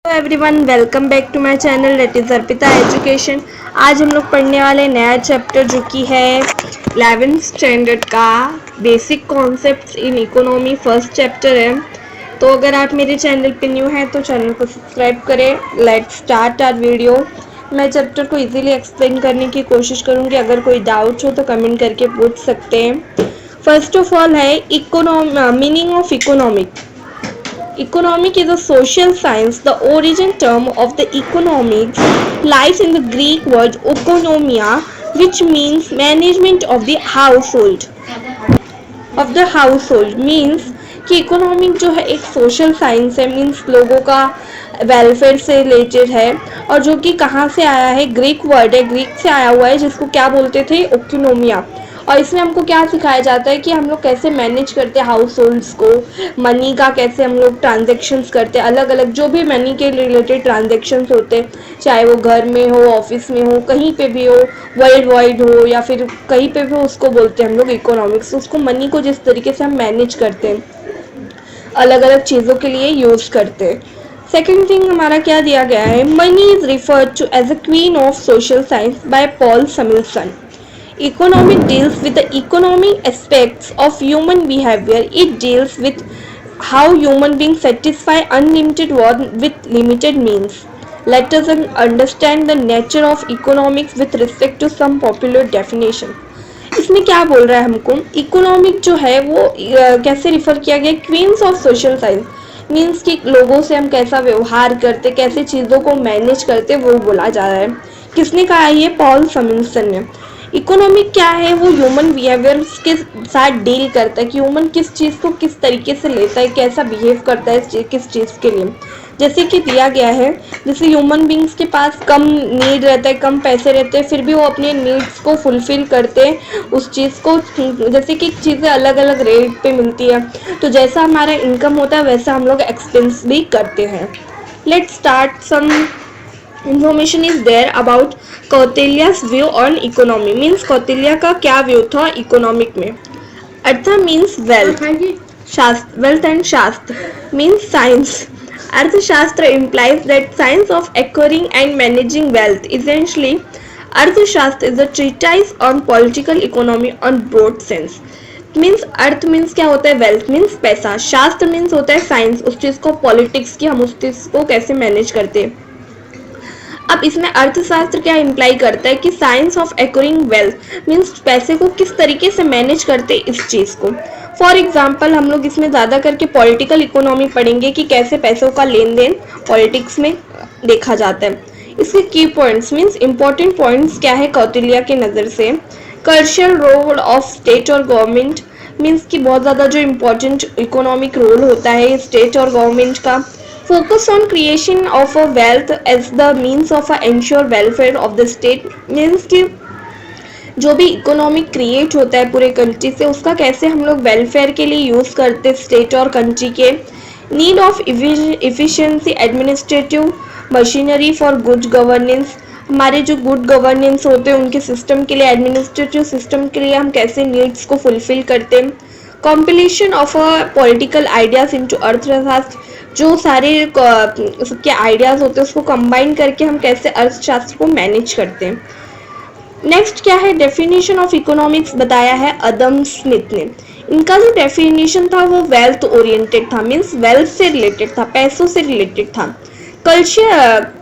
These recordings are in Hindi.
Everyone, welcome back to my channel that is Arpita education. आज हम लोग पढ़ने वाले नया चैप्टर जो कि है 11th स्टैंडर्ड का basic concepts in economy. First chapter है। तो अगर आप मेरे चैनल पे न्यू हैं तो चैनल को सब्सक्राइब करें। Let's start our video. मैं चैप्टर को इजीली एक्सप्लेन करने की कोशिश करूँगी। अगर कोई डाउट हो तो कमेंट करके पूछ सकते हैं। फर्स्ट ऑफ ऑल है meaning of economic. Economic is a social science. The origin term of the economics lies in the Greek word oikonomia, which means management of the household. Means कि इकोनॉमिक जो है एक सोशल साइंस है, मीन्स लोगों का वेलफेयर से रिलेटेड है। और जो कि कहाँ से आया है, ग्रीक वर्ड है, ग्रीक से आया हुआ है, जिसको क्या बोलते थे, ओकोनोमिया। और इसमें हमको क्या सिखाया जाता है कि हम लोग कैसे मैनेज करते हैं हाउस होल्ड्स को, मनी का कैसे हम लोग ट्रांजेक्शन्स करते हैं, अलग अलग जो भी मनी के रिलेटेड ट्रांजेक्शन्स होते हैं, चाहे वो घर में हो, ऑफिस में हो, कहीं पे भी हो, वर्ल्ड वाइड हो या फिर कहीं पे भी हो, उसको बोलते हैं हम लोग इकोनॉमिक्स। उसको मनी को जिस तरीके से हम मैनेज करते हैं, अलग अलग चीज़ों के लिए यूज़ करते हैं। सेकेंड थिंग हमारा क्या दिया गया है, money is referred to as a queen of social science by Paul Samuelson. Economic deals with the economic aspects of human behavior. It deals with how human beings satisfy unlimited want with limited means. Let us understand the nature of economics with respect to some popular definition. इसमें क्या बोल रहा है हमको, इकोनॉमिक जो है वो कैसे रिफर किया गया, queens of social science. Means कि लोगों से हम कैसा व्यवहार करते, कैसे चीज़ों को मैनेज करते, वो बोला जा रहा है। किसने कहा है ये, पॉल समिल्सन ने। इकोनॉमिक क्या है, वो ह्यूमन बिहेवियर के साथ डील करता है कि ह्यूमन किस चीज़ को किस तरीके से लेता है, कैसा बिहेव करता है किस चीज़ के लिए। जैसे कि दिया गया है, जैसे ह्यूमन बींग्स के पास कम नीड रहता है, कम पैसे रहते हैं, फिर भी वो अपने नीड्स को फुलफिल करते हैं उस चीज़ को। जैसे कि चीज़ें अलग अलग रेट पे मिलती है, तो जैसा हमारा इनकम होता है वैसा हम लोग एक्सपेंस भी करते हैं। Let's start some information is there about Kautilya's view on economy. Means Kautilya का क्या व्यू था इकोनॉमिक में। Artha means wealth, shastra, wealth and shastra means science. Arthashastra implies that science of acquiring and managing wealth. Essentially, अर्थशास्त्र is a treatise on political economy on broad sense. Means earth means क्या होता है, वेल्थ मीन्स पैसा, शास्त्र मीन्स होता है साइंस, उस चीज़ को, पॉलिटिक्स की, हम उस चीज़ को कैसे मैनेज करते हैं। अब इसमें अर्थशास्त्र क्या इम्प्लाई करता है कि science of acquiring wealth means पैसे को किस तरीके से मैनेज करते हैं इस चीज़ को। फॉर एग्जांपल हम लोग इसमें ज़्यादा करके पॉलिटिकल इकोनॉमी पढ़ेंगे कि कैसे पैसों का लेन देन पॉलिटिक्स में देखा जाता है। इसके की पॉइंट्स मीन्स इंपॉर्टेंट पॉइंट्स क्या है कौटिल्य के नज़र से। कमर्शियल रोल ऑफ स्टेट और गवर्नमेंट मीन्स कि बहुत ज़्यादा जो इम्पोर्टेंट इकोनॉमिक रोल होता है स्टेट और गवर्नमेंट का। Focus on creation of a wealth as the means of a ensure welfare of the state means कि जो भी इकोनॉमिक क्रिएट होता है पूरे कंट्री से, उसका कैसे हम लोग वेलफेयर के लिए यूज़ करते स्टेट और कंट्री के। Need of efficiency administrative machinery for good governance, हमारे जो गुड गवर्नेंस होते हैं उनके सिस्टम के लिए, एडमिनिस्ट्रेटिव सिस्टम के लिए हम कैसे नीड्स को फुलफिल करते हैं। Compilation of a political ideas into अर्थशास्त्र, जो सारे सबके आइडियाज़ होते हैं उसको कंबाइन करके हम कैसे अर्थशास्त्र को मैनेज करते हैं। नेक्स्ट क्या है, डेफिनेशन ऑफ इकोनॉमिक्स बताया है अदम स्मिथ ने। इनका जो डेफिनेशन था वो वेल्थ ओरिएंटेड था, मीन्स वेल्थ से रिलेटेड था, पैसों से रिलेटेड था। Culture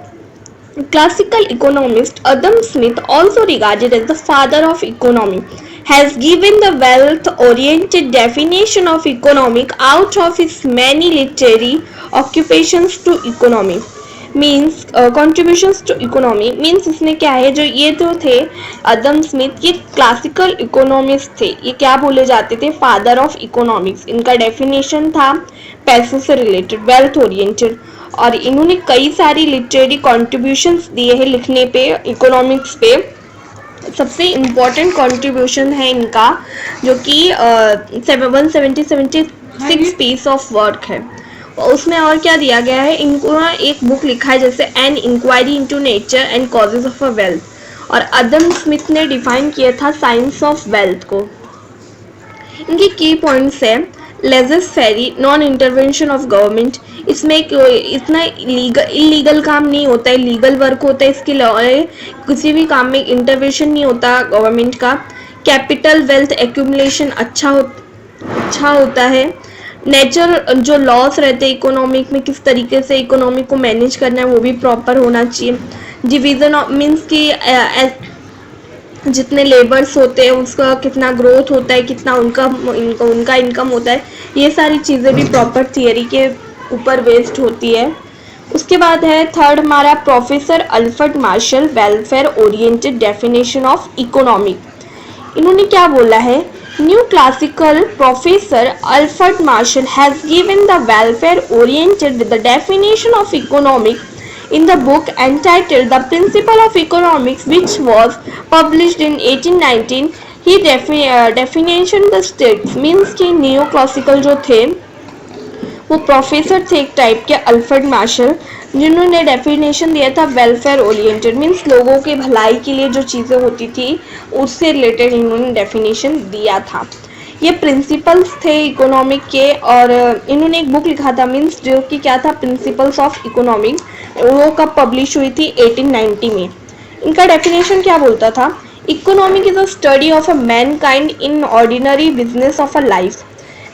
classical economist Adam Smith, also regarded as the father of economy, has given the wealth-oriented definition of economic out of his many literary occupations to economy. Means contributions to economy means इसमें क्या है, जो ये जो थे अदम स्मिथ, ये क्लासिकल इकोनॉमिस्ट थे, ये क्या बोले जाते थे, फादर ऑफ इकोनॉमिक्स। इनका डेफिनेशन था पैसों से रिलेटेड, वेल्थ ओरिएंटेड, और इन्होंने कई सारी लिटरेरी कॉन्ट्रीब्यूशंस दिए हैं लिखने पे, इकोनॉमिक्स पे। सबसे इम्पॉर्टेंट कॉन्ट्रीब्यूशन है इनका जो कि 176 पीस ऑफ वर्क है। उसमें और क्या दिया गया है, इनको एक बुक लिखा है जैसे an inquiry into nature and causes of a wealth, और अदम स्मिथ ने डिफाइन किया था साइंस ऑफ वेल्थ को। इनके की पॉइंट्स है, लेजस फेरी नॉन इंटरवेंशन ऑफ गवर्नमेंट, इसमें इतना इलीगल काम नहीं होता है, लीगल वर्क होता है इसके लिए, किसी भी काम में इंटरवेंशन नहीं होता गवर्नमेंट का। कैपिटल वेल्थ एक्यूमुलेशन अच्छा होता है। नेचर जो लॉस रहते हैं इकोनॉमिक में, किस तरीके से इकोनॉमी को मैनेज करना है वो भी प्रॉपर होना चाहिए। डिवीजन ऑफ मीन्स की जितने लेबर्स होते हैं उसका कितना ग्रोथ होता है, कितना उनका इनकम होता है, ये सारी चीज़ें भी प्रॉपर थियरी के ऊपर बेस्ड होती है। उसके बाद है थर्ड हमारा professor Alfred Marshall, welfare oriented definition of economic. इन्होंने क्या बोला है, new classical professor Alfred Marshall has given the welfare oriented the definition of economic in the book entitled The Principle of Economics, which was published in 1819. He definition the states means कि नियो क्लासिकल जो थे वो प्रोफेसर थे एक टाइप के, अल्फ्रेड मार्शल, जिन्होंने डेफिनेशन दिया था वेलफेयर ओरिएंटेड मीन्स लोगों के भलाई के लिए जो चीज़ें होती थी उससे रिलेटेड इन्होंने डेफिनेशन दिया था। ये प्रिंसिपल्स थे इकोनॉमिक के, और इन्होंने एक बुक लिखा था मीन्स जो कि क्या था, प्रिंसिपल्स ऑफ इकोनॉमिक, वो कब पब्लिश हुई थी 1890 में। इनका डेफिनेशन क्या बोलता था, economic is a study of a man kind in ordinary business of a life,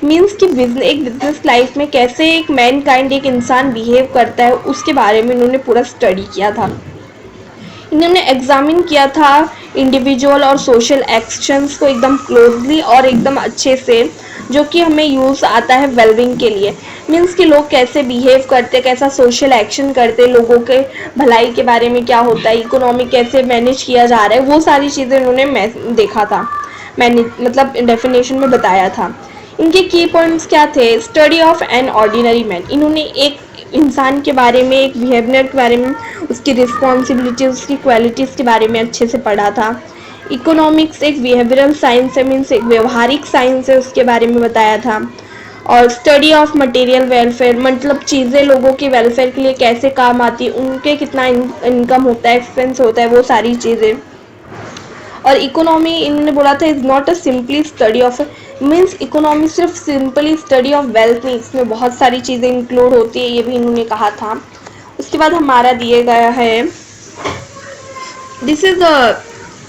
means कि एक बिजनेस लाइफ में कैसे एक मैन काइंड एक इंसान बिहेव करता है उसके बारे में इन्होंने पूरा स्टडी किया था। इन्होंने एग्जामिन किया था इंडिविजुअल और सोशल एक्शंस को एकदम क्लोजली और एकदम अच्छे से, जो कि हमें यूज़ आता है वेलबिंग के लिए, मीन्स कि लोग कैसे बिहेव करते, कैसा सोशल एक्शन करते, लोगों के भलाई के बारे में क्या होता है, इकोनॉमी कैसे मैनेज किया जा रहा है, वो सारी चीज़ें इन्होंने देखा था, मैंने मतलब डेफिनेशन में बताया था। इनके की पॉइंट्स क्या थे, study of an ordinary man, इन्होंने एक इंसान के बारे में, एक बिहेवियर के बारे में, उसकी रिस्पॉन्सिबिलिटीज, उसकी क्वालिटीज़ के बारे में अच्छे से पढ़ा था। इकोनॉमिक्स एक बिहेवियरल साइंस है, मीन्स एक व्यवहारिक साइंस है, उसके बारे में बताया था। और स्टडी ऑफ मटेरियल वेलफेयर, मतलब चीज़ें लोगों के वेलफेयर के लिए कैसे काम आती है, उनके कितना इनकम होता है, एक्सपेंस होता है, वो सारी चीज़ें। और इकोनॉमी इन्होंने बोला था is not a simply study of, means economy सिर्फ सिंपली स्टडी ऑफ वेल्थ नहीं, इसमें बहुत सारी चीज़ें इंक्लूड होती है, ये भी इन्होंने कहा था। उसके बाद हमारा दिए गया है, this is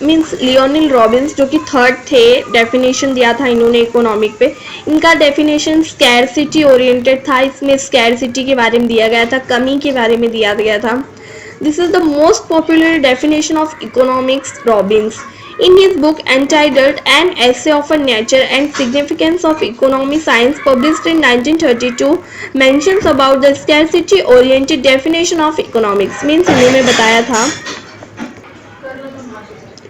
means Lionel Robins, जो कि थर्ड थे, डेफिनेशन दिया था इन्होंने इकोनॉमिक पे। इनका डेफिनेशन स्कैरसिटी ओरिएंटेड था, इसमें स्कैरसिटी के बारे में दिया गया था, कमी के बारे में दिया गया था। This is the most popular definition of economics Robins in his book entitled An Essay of a Nature and Significance of Economy Science, published in 1932, mentions about the scarcity oriented definition of economics, means इन्होंने बताया था,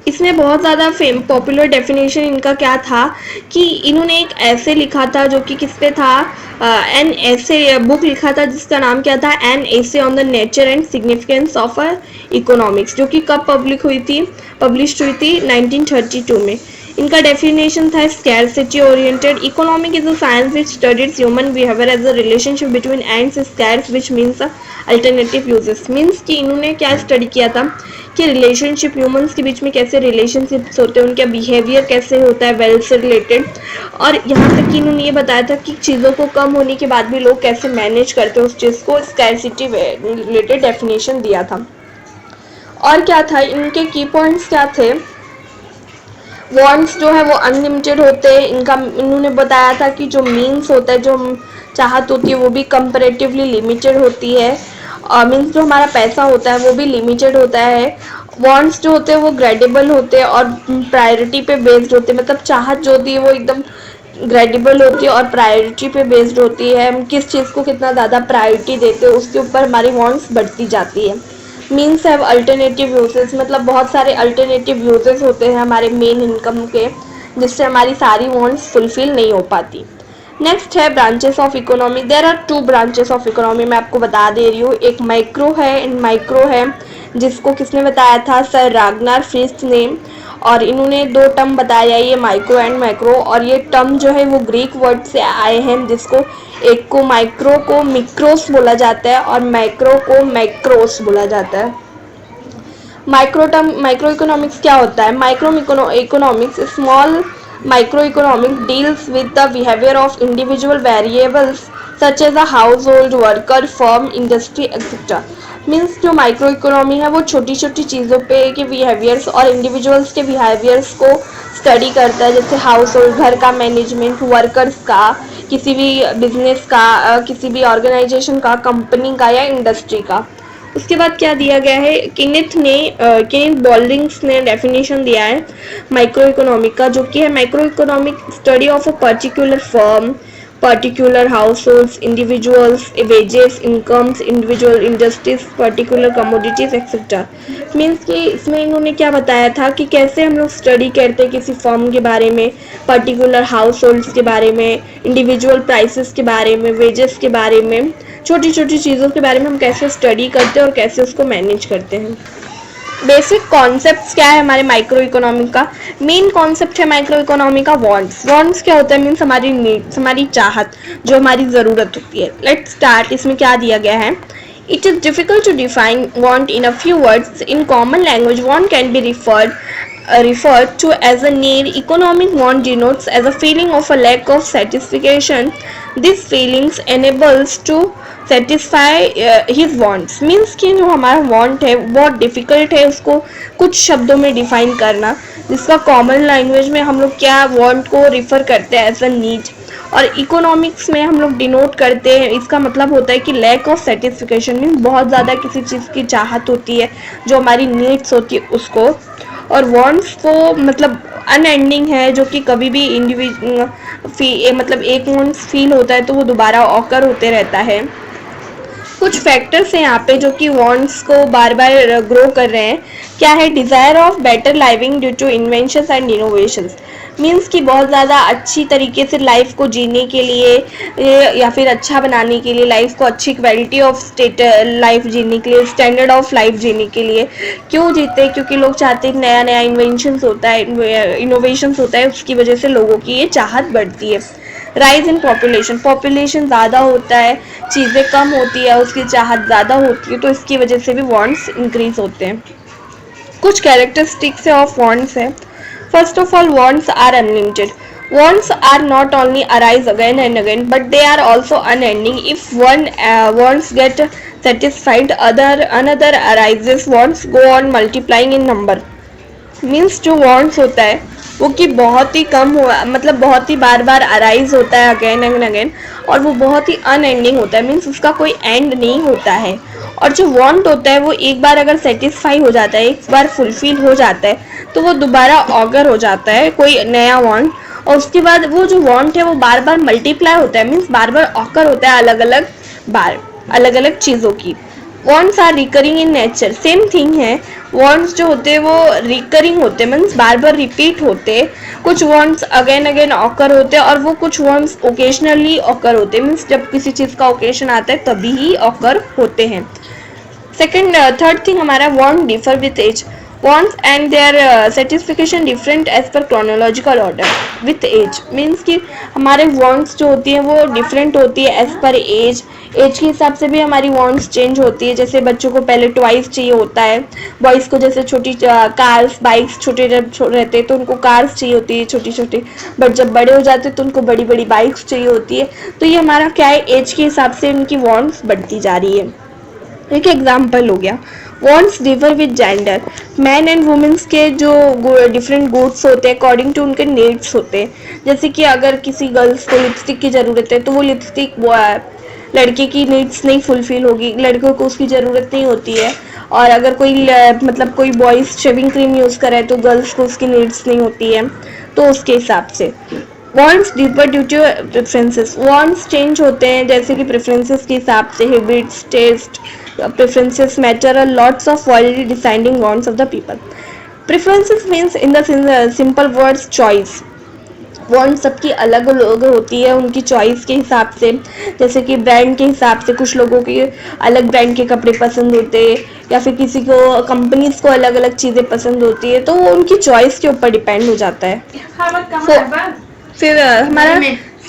इसमें बहुत ज़्यादा पॉपुलर डेफिनेशन इनका क्या था कि इन्होंने एक ऐसे लिखा था जो कि किस पे था, एन ऐसे बुक लिखा था जिसका नाम क्या था, एन ऐसे on the nature and significance of economics, जो कि कब पब्लिश हुई थी 1932 में। इनका डेफिनेशन था scarcity oriented, economic is a science which studies human behaviour as a relationship between ends scarce which means alternative uses, means कि इन्होंने क्या स्टडी किया था कि रिलेशनशिप ह्यूमंस के बीच में कैसे रिलेशनशिप्स होते हैं, उनका बिहेवियर कैसे होता है वेल्थ से रिलेटेड, और यहाँ तक कि इन्होंने ये बताया था कि चीज़ों को कम होने के बाद भी लोग कैसे मैनेज करते हैं उस चीज़ को, स्कैरसिटी रिलेटेड डेफिनेशन दिया था। और क्या था, इनके की पॉइंट्स क्या थे, वांट्स जो है वो अनलिमिटेड होते हैं, इनका इन्होंने बताया था कि जो मीन्स होता है, जो चाहत होती है वो भी कंपैरेटिवली लिमिटेड होती है, और मीन्स जो हमारा पैसा होता है वो भी लिमिटेड होता है। वांट्स जो होते हैं वो ग्रेडेबल होते हैं और प्रायोरिटी पे बेस्ड होते हैं, मतलब चाहत जो होती है वो एकदम ग्रेडेबल होती है और प्रायोरिटी पे बेस्ड होती है, हम किस चीज़ को कितना ज़्यादा प्रायोरिटी देते हैं उसके ऊपर हमारी वांट्स बढ़ती जाती है। मीन्स हैव अल्टरनेटिव यूजेस, मतलब बहुत सारे अल्टरनेटिव यूजेस होते हैं हमारे मेन इनकम के, जिससे हमारी सारी वांट्स फुलफिल नहीं हो पाती। नेक्स्ट है branches of economy, there are 2 branches of economy, मैं आपको बता दे रही हूँ, एक माइक्रो है एंड माइक्रो है, जिसको किसने बताया था, सर रागनार फ्रिट्ज ने, और इन्होंने 2 टर्म बताया, ये माइक्रो एंड मैक्रो, और ये टर्म जो है वो ग्रीक वर्ड से आए हैं, जिसको एक को माइक्रो को मिक्रोस बोला जाता है और मैक्रो को मैक्रोस बोला जाता है। माइक्रो इकोनॉमिक्स क्या होता है, micro economics small Microeconomic deals with the behavior of individual variables such as a household, worker, firm, industry, etc. Means जो माइक्रो इकोनॉमी है वो छोटी छोटी चीज़ों पे के बिहेवियर्स और इंडिविजुअल्स के बिहेवियर्स को स्टडी करता है, जैसे हाउस होल्ड, घर का मैनेजमेंट, वर्कर्स का, किसी भी बिजनेस का, किसी भी ऑर्गेनाइजेशन का, कंपनी का या इंडस्ट्री का। उसके बाद क्या दिया गया है, केनेथ बॉल्डिंग्स ने डेफिनेशन दिया है माइक्रो इकोनॉमिक का, जो कि है micro economic study of a particular firm, particular households, individuals, wages, incomes, individual industries, particular commodities, etc. Means कि इसमें इन्होंने क्या बताया था कि कैसे हम लोग स्टडी करते हैं किसी फर्म के बारे में, पर्टिकुलर हाउस होल्ड्स के बारे में, इंडिविजुअल प्राइसेस के बारे में, वेजेस के बारे में, छोटी छोटी चीज़ों के बारे में हम कैसे स्टडी करते हैं और कैसे उसको मैनेज करते हैं। बेसिक कॉन्सेप्ट्स क्या है हमारे माइक्रो इकोनॉमी का। मेन कॉन्सेप्ट है माइक्रो इकोनॉमी का वांट्स। वांट्स क्या होता है, मीन्स हमारी नीड्स, हमारी चाहत, जो हमारी ज़रूरत होती है। Let's start. इसमें क्या दिया गया है, it is difficult to define want in a few words. In common language want can be referred to as a need. Economic want denotes as a feeling of a lack of satisfaction. This feelings enables to satisfy his wants. Means कि जो हमारा वांट है बहुत डिफ़िकल्ट है उसको कुछ शब्दों में डिफाइन करना, जिसका कॉमन लैंग्वेज में हम लोग क्या वांट को रिफ़र करते हैं एज अ नीड, और इकोनॉमिक्स में हम लोग डिनोट करते हैं, इसका मतलब होता है कि लैक ऑफ सेटिस्फिकेशन, मीन्स बहुत ज़्यादा किसी चीज़ की चाहत होती है जो हमारी नीड्स होती है उसको, और वांट्स को मतलब अनएंडिंग है, जो कि कभी भी मतलब एक वांट्स फील होता है तो वो दोबारा ऑकर होते रहता है। कुछ फैक्टर्स हैं यहाँ पे जो कि वांट्स को बार बार ग्रो कर रहे हैं। क्या है, desire of better living due to inventions and innovations. Means कि बहुत ज़्यादा अच्छी तरीके से लाइफ को जीने के लिए या फिर अच्छा बनाने के लिए, लाइफ को अच्छी क्वालिटी ऑफ लाइफ जीने के लिए, स्टैंडर्ड ऑफ लाइफ जीने के लिए क्यों जीते, क्योंकि लोग चाहते हैं नया नया इन्वेंशंस होता है, इनोवेशंस होता है, उसकी वजह से लोगों की ये चाहत बढ़ती है। राइज इन पॉपुलेशन, पॉपुलेशन ज़्यादा होता है, चीज़ें कम होती है, उसकी चाहत ज़्यादा होती है, तो इसकी वजह से भी वांट्स इंक्रीज होते हैं। कुछ कैरेक्टरिस्टिक्स ऑफ वांट्स है। First of all, wants are unlimited. Wants are not only arise again and again, but they are also unending. If one wants get satisfied, another arises. Wants go on multiplying in number. Means जो वांट्स होता है वो कि बहुत ही कम हुआ, मतलब बहुत ही बार बार अराइज होता है अगेन एंड अगेन, और वो बहुत ही अनएंडिंग होता है, मीन्स उसका कोई एंड नहीं होता है। और जो वांट होता है वो एक बार अगर सेटिस्फाई हो जाता है, एक बार फुलफिल हो जाता है, तो वो दोबारा ऑगर हो जाता है कोई नया वांट, और उसके बाद वो जो वांट है वो बार बार मल्टीप्लाई होता है, मीन्स बार बार ऑकर होता है अलग अलग बार, अलग अलग चीज़ों की। Wants are recurring in nature, same thing है। वांट्स जो होते हैं वो रिकरिंग होते हैं, मीन्स बार बार रिपीट होते हैं। कुछ वांट्स अगेन अगेन ऑकर होते हैं और वो कुछ वांट्स ओकेजनली ऑकर होते हैं, मीन्स जब किसी चीज़ का ओकेजन आता है तभी ही ऑकर होते हैं। थर्ड थिंग हमारा want differ with age. wants and their satisfaction different as per chronological order with age। Means कि हमारे wants जो होती हैं वो डिफरेंट होती है एज पर एज के हिसाब से भी हमारी wants चेंज होती है। जैसे बच्चों को पहले टॉयज चाहिए होता है, बॉयज़ को जैसे छोटी कार्स बाइक्स छोटे जब रहते हैं तो उनको कार्स चाहिए होती है छोटी छोटी, बट जब बड़े हो जाते हैं तो उनको बड़ी बड़ी बाइक्स चाहिए होती है। तो ये हमारा क्या है, एज के हिसाब से उनकी wants बढ़ती जा रही है। एक एग्जाम्पल हो गया, wants differ with gender. Man and women's के जो डिफरेंट गुड्स होते हैं अकॉर्डिंग टू उनके नीड्स होते हैं। जैसे कि अगर किसी गर्ल्स को लिपस्टिक की ज़रूरत है तो वो लिपस्टिक लड़के की नीड्स नहीं फुलफिल होगी, लड़कों को उसकी ज़रूरत नहीं होती है। और अगर कोई मतलब कोई बॉयज़ शेविंग क्रीम यूज़ करे तो गर्ल्स को उसकी नीड्स नहीं होती है, तो उसके हिसाब से। Wants differ due to preferences, wants change होते हैं जैसे कि प्रेफरेंसेस के हिसाब से। Habits, taste, preferences matter a lots of while deciding wants of the people। Preferences means in the simple words choice। want सबकी अलग अलग होती है उनकी चॉइस के हिसाब से। जैसे कि ब्रांड के हिसाब से कुछ लोगों के अलग ब्रांड के कपड़े पसंद होते हैं, या फिर किसी को कंपनीज को अलग अलग चीज़ें पसंद होती है, तो वो उनकी चॉइस के ऊपर डिपेंड हो जाता है। फिर हमारा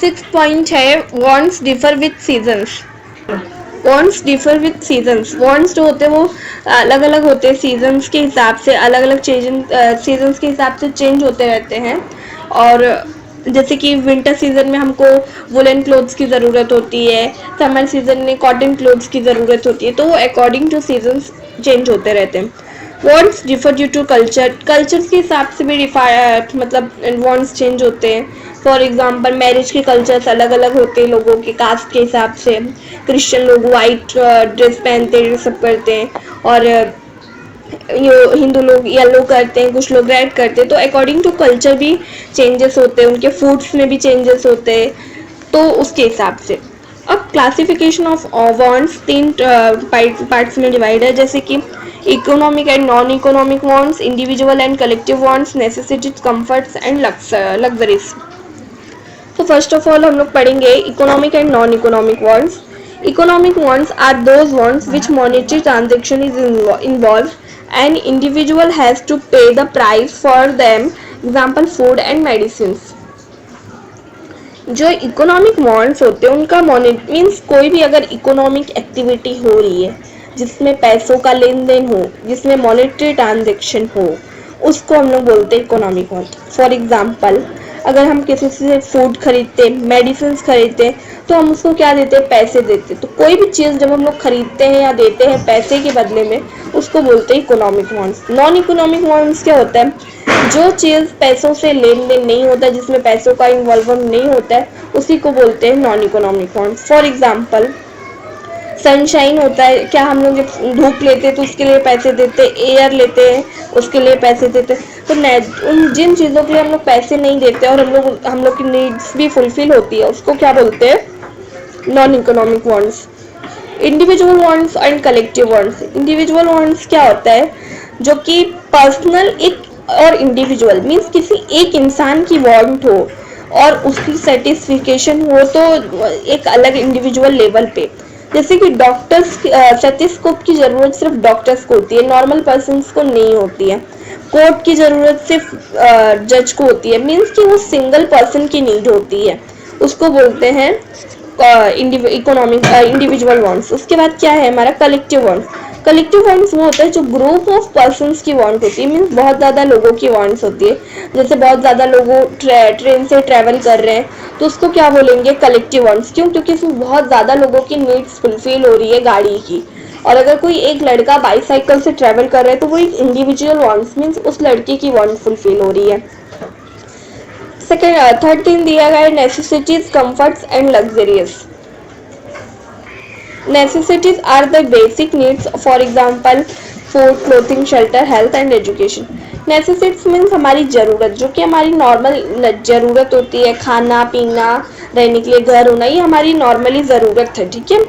6 पॉइंट है, wants differ with seasons। Wants differ with seasons. Wants जो होते हैं वो अलग अलग होते हैं सीजन्स के हिसाब से, अलग अलग सीजन्स के हिसाब से चेंज होते रहते हैं। और जैसे कि विंटर सीजन में हमको वुलन क्लोथ्स की ज़रूरत होती है, समर सीजन में कॉटन क्लोथ्स की ज़रूरत होती है, तो वो अकॉर्डिंग टू सीजन्स चेंज होते रहते हैं। Wants differ due to culture, cultures के हिसाब से भी मतलब वॉन्ट्स चेंज होते हैं। फॉर एग्जांपल मैरिज के कल्चर्स अलग अलग होते हैं लोगों के कास्ट के हिसाब से। क्रिश्चियन लोग वाइट ड्रेस पहनते हैं, सब करते हैं, और हिंदू लोग येलो करते हैं, कुछ लोग रेड करते हैं। तो अकॉर्डिंग टू कल्चर भी चेंजेस होते हैं, उनके फूड्स में भी चेंजेस होते हैं, तो उसके हिसाब से। अब क्लासिफिकेशन ऑफ वांट्स 3 पार्ट्स में डिवाइड है, जैसे कि economic and non economic wants, individual and collective wants, necessities, comforts and luxuries. तो फर्स्ट ऑफ ऑल हम लोग पढ़ेंगे economic and non economic wants. Economic wants are those wants which monetary transaction is involved and individual has to pay the price for them, example food and medicines. जो इकोनॉमिक वॉन्ट्स होते हैं उनका मीन्स कोई भी अगर इकोनॉमिक एक्टिविटी हो रही है जिसमें पैसों का लेन देन हो, जिसमें मॉनेटरी ट्रांजेक्शन हो, उसको हम लोग बोलते हैं इकोनॉमिक वॉन्ट। फॉर एग्जांपल अगर हम किसी से फूड खरीदते, मेडिसिन खरीदते, तो हम उसको क्या देते हैं, पैसे देते। तो कोई भी चीज़ जब हम लोग खरीदते हैं या देते हैं पैसे के बदले में, उसको बोलते हैं economic wants. Non economic wants क्या होता है, जो चीज़ पैसों से लेन देन नहीं होता, जिसमें पैसों का इन्वॉल्वमेंट नहीं होता है, उसी को बोलते हैं non economic wants. For example sunshine होता है, क्या हम लोग जब धूप लेते हैं तो उसके लिए पैसे देते, एयर लेते हैं उसके लिए पैसे देते। तो उन जिन चीज़ों के लिए हम लोग पैसे नहीं देते और हम लोग की नीड्स भी फुलफिल होती है, उसको क्या बोलते हैं, non economic wants. Individual wants and collective wants. Individual wants क्या होता है, जो कि पर्सनल एक और इंडिविजुअल मीन्स किसी एक इंसान की वांट हो और उसकी सेटिस्फिकेशन हो, तो एक अलग इंडिविजुअल लेवल पे। जैसे कि डॉक्टर्स स्टेथोस्कोप की ज़रूरत सिर्फ डॉक्टर्स को होती है, नॉर्मल पर्सन्स को नहीं होती है। कोर्ट की ज़रूरत सिर्फ जज को होती है, मीन्स कि वो सिंगल पर्सन की नीड होती है, उसको बोलते हैं इकोनॉमिक इंडिविजुअल वॉन्ट्स। उसके बाद क्या है हमारा कलेक्टिव वॉन्ट्स। कलेक्टिव वॉन्ट्स वो होता है जो ग्रुप ऑफ पर्सन्स की वांट होती है, मीन्स बहुत ज़्यादा लोगों की वांट्स होती है। जैसे बहुत ज़्यादा लोगों ट्रेन से ट्रैवल कर रहे हैं, तो उसको क्या बोलेंगे, कलेक्टिव वॉन्ट्स। क्यों, क्योंकि इसमें बहुत ज़्यादा लोगों की नीड्स फुलफिल हो रही है गाड़ी की। और अगर कोई एक लड़का बाईसाइकिल से ट्रैवल कर रहा है, तो वो एक इंडिविजुअल वॉन्ट्स मीन्स उस लड़के की वांट फुलफिल हो रही है। सेकेंड थर्ड थिंग दिया गया है necessities, comforts and luxurious. Necessities are the basic needs, for example food, clothing, shelter, health and education. Necessities means हमारी ज़रूरत, जो कि हमारी नॉर्मल ज़रूरत होती है, खाना पीना, रहने के लिए घर होना, ये हमारी नॉर्मली ज़रूरत है, ठीक है।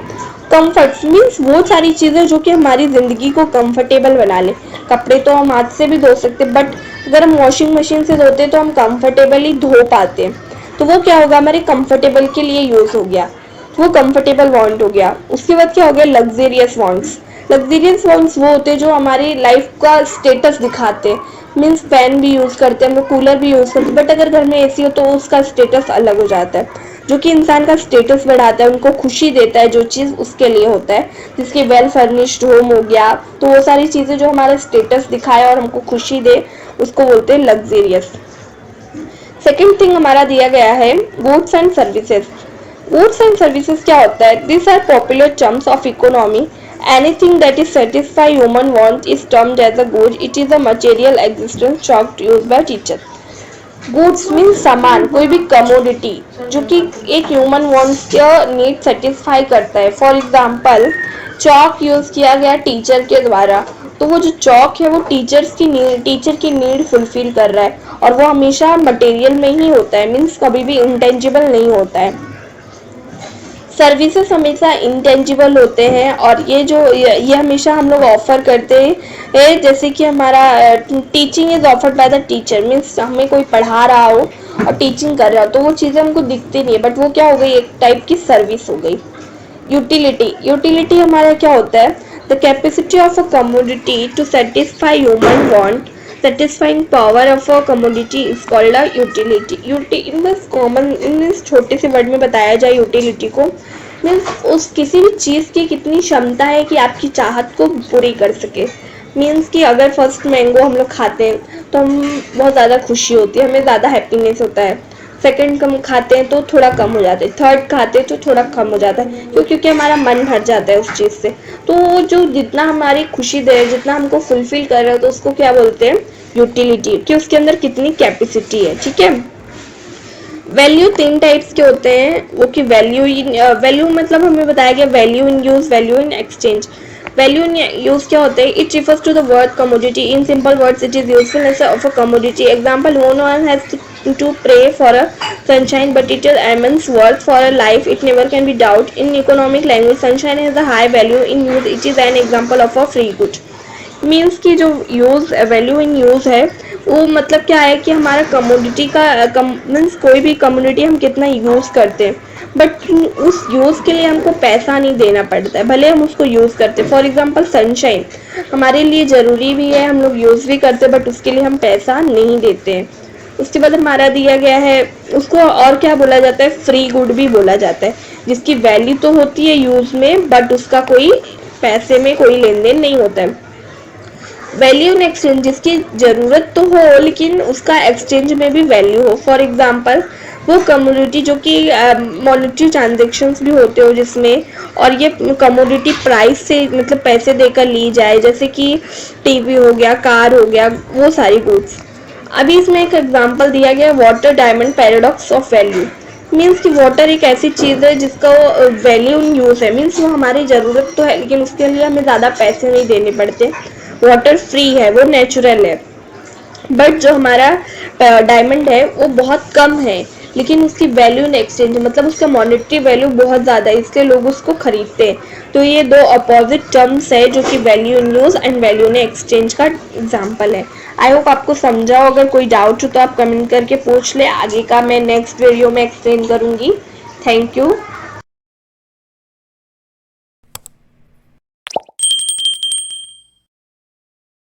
कंफर्ट्स मीन्स वो सारी चीज़ें जो कि हमारी ज़िंदगी को कंफर्टेबल बना ले। कपड़े तो हम हाथ से भी धो सकते, बट अगर हम वॉशिंग मशीन से धोते तो हम कंफर्टेबली धो पाते, तो वो क्या होगा, हमारे कंफर्टेबल के लिए यूज़ हो गया, वो कंफर्टेबल वांट हो गया। उसके बाद क्या हो गया, लग्जेरियस वांट्स। लग्जेरियस वांट्स वो होते हैं जो हमारी लाइफ का स्टेटस दिखाते हैं, मीन्स फैन भी यूज़ करते हैं हम लोग, कूलर भी यूज़ करते हैं, बट अगर घर में एसी हो तो उसका स्टेटस अलग हो जाता है, जो कि इंसान का स्टेटस बढ़ाता है, उनको खुशी देता है, जो चीज़ उसके लिए होता है, जिसके वेल फर्निश्ड होम हो गया, तो वो सारी चीज़ें जो हमारा स्टेटस दिखाए और हमको खुशी दे, उसको बोलते हैं लग्जेरियस। सेकेंड थिंग हमारा दिया गया है goods and services. Goods and services क्या होता है, these are popular terms of economy. Anything that is satisfy human want is termed as a good. It is a material existence chalk used by teacher. Goods means सामान, कोई भी कमोडिटी जो कि एक ह्यूमन वांट्स का नीड सेटिस्फाई करता है। फॉर एग्जांपल चॉक यूज किया गया टीचर के द्वारा, तो वो जो चॉक है वो टीचर की नीड फुलफिल कर रहा है, और वो हमेशा मटेरियल में ही होता है, मीन्स कभी भी इंटेंजिबल नहीं होता है। सर्विसेज हमेशा इंटेंजिबल होते हैं, और ये हमेशा हम लोग ऑफर करते हैं, जैसे कि हमारा teaching is offered by the teacher, means हमें कोई पढ़ा रहा हो और टीचिंग कर रहा हो, तो वो चीज़ें हमको दिखती नहीं है, बट वो क्या हो गई, एक टाइप की सर्विस हो गई। यूटिलिटी हमारा क्या होता है, the capacity of a commodity to satisfy human want, satisfying power of a commodity is called a utility. In this common in this छोटे से वर्ड में बताया जाए यूटिलिटी को, मीन्स उस किसी भी चीज़ की कितनी क्षमता है कि आपकी चाहत को पूरी कर सके। मीन्स कि अगर फर्स्ट मैंगो हम लोग खाते हैं तो हम बहुत ज़्यादा खुशी होती है, हमें ज़्यादा हैप्पीनेस होता है। सेकंड कम खाते हैं तो थोड़ा कम हो जाता है, थर्ड खाते हैं तो थोड़ा कम हो जाता है, क्योंकि हमारा मन भर जाता है उस चीज़ से। तो वो जो जितना हमारी खुशी दे, जितना हमको फुलफिल कर रहा है, तो उसको क्या बोलते हैं, यूटिलिटी, कि उसके अंदर कितनी कैपेसिटी है। ठीक है। वैल्यू तीन टाइप्स के होते हैं, वो कि वैल्यू इन, वैल्यू मतलब हमें बताया गया value in use, value in exchange. Value in use क्या होता है, it refers to the word commodity, in simple words it is usefulness of a commodity. Example, no one has to pray for a sunshine, but it is immense worth for a life, it never can be doubt. In economic language, sunshine has a high value in use, it is an example of a free good. Means की जो यूज़, वैल्यू इन यूज़ है, वो मतलब क्या है कि हमारा कमोडिटी का मीन्स कोई भी कम्युनिटी हम कितना यूज़ करते हैं, बट उस यूज़ के लिए हमको पैसा नहीं देना पड़ता है, भले हम उसको यूज़ करते हैं। फॉर एग्जांपल सनशाइन हमारे लिए ज़रूरी भी है, हम लोग यूज़ भी करते हैं, बट उसके लिए हम पैसा नहीं देते हैं। उसके बाद हमारा दिया गया है, उसको और क्या बोला जाता है, फ्री गुड भी बोला जाता है, जिसकी वैल्यू तो होती है यूज़ में, बट उसका कोई पैसे में कोई लेन देन नहीं होता है। वैल्यू इन एक्सचेंज, जिसकी ज़रूरत तो हो लेकिन उसका एक्सचेंज में भी वैल्यू हो। फॉर एग्जांपल, वो कमोडिटी जो कि मॉनेटरी ट्रांजेक्शन्स भी होते हो जिसमें, और ये कमोडिटी प्राइस से मतलब पैसे देकर ली जाए, जैसे कि टीवी हो गया, कार हो गया, वो सारी गुड्स। अभी इसमें एक एग्जांपल दिया गया, water diamond paradox of value. Means कि वाटर एक ऐसी चीज़ है जिसका वैल्यू इन यूज़ है, मीन्स वो हमारी ज़रूरत तो है लेकिन उसके लिए हमें ज़्यादा पैसे नहीं देने पड़ते। वाटर फ्री है, वो नेचुरल है। बट जो हमारा डायमंड है वो बहुत कम है, लेकिन उसकी वैल्यू इन एक्सचेंज मतलब उसका मॉनेटरी वैल्यू बहुत ज़्यादा है, इसलिए लोग उसको खरीदते हैं। तो ये दो अपोजिट टर्म्स है जो कि value in use and value in exchange का एग्जाम्पल है। आई होप आपको समझा हो, अगर कोई डाउट हो तो आप कमेंट करके पूछ ले, आगे का मैं नेक्स्ट वीडियो में एक्सप्लेन करूँगी। Thank you.